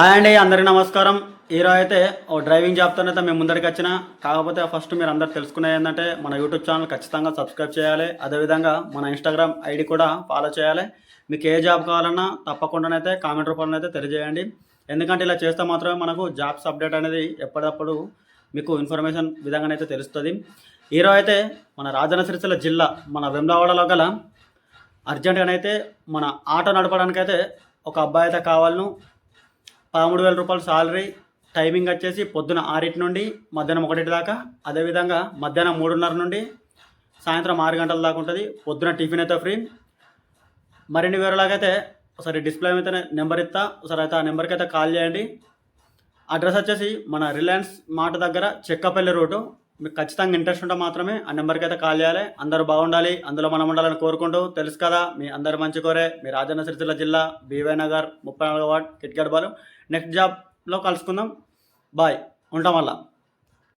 Hi అండి, అందరికీ నమస్కారం. ఈరోజు అయితే ఓ డ్రైవింగ్ జాబ్తోనైతే మేము ముందరికి వచ్చిన. కాకపోతే ఫస్ట్ మీరు అందరు తెలుసుకునేది ఏంటంటే మన యూట్యూబ్ ఛానల్ ఖచ్చితంగా సబ్స్క్రైబ్ చేయాలి. అదేవిధంగా మన ఇన్స్టాగ్రామ్ ఐడి కూడా ఫాలో చేయాలి. మీకు ఏ జాబ్ కావాలన్నా తప్పకుండానైతే కామెంట్ రూపంలో అయితే తెలియజేయండి. ఎందుకంటే ఇలా చేస్తే మాత్రమే మనకు జాబ్స్ అప్డేట్ అనేది ఎప్పటికప్పుడు మీకు ఇన్ఫర్మేషన్ విధంగానైతే తెలుస్తుంది. ఈరోజు అయితే మన రాజన్న సిరిసిల్ల జిల్లా మన వెమ్లవాడలో గల అర్జెంట్గానైతే మన ఆటో నడపడానికైతే ఒక అబ్బాయి అయితే కావాలను. 13,000 రూపాయలు సాలరీ. టైమింగ్ వచ్చేసి పొద్దున 6 నుండి మధ్యాహ్నం 1 దాకా. అదేవిధంగా మధ్యాహ్నం 3:30 నుండి సాయంత్రం 6 గంటల దాకా ఉంటుంది. పొద్దున టిఫిన్ అయితే ఫ్రీ. మరిన్ని వివరాలకైతే ఒకసారి డిస్ప్లే అయితే నెంబర్ ఇస్తా, ఒకసారి అయితే ఆ నెంబర్కి అయితే కాల్ చేయండి. అడ్రస్ వచ్చేసి మన రిలయన్స్ మార్ట్ దగ్గర చెక్కపల్లి రోడ్డు. మీకు ఖచ్చితంగా ఇంట్రెస్ట్ ఉంటే మాత్రమే ఆ నెంబర్కి అయితే కాల్ చేయాలి. అందరూ బాగుండాలి, అందులో మనం ఉండాలని కోరుకుంటూ, తెలుసు కదా మీ అందరు మంచి కోరే మీ రాజన్న సిరిసిల్ల జిల్లా బీవై నగర్ 34 వార్డ్ కిట్గడ్బాలు. నెక్స్ట్ జాబ్లో కలుసుకుందాం. బాయ్, ఉంటాం వల్ల.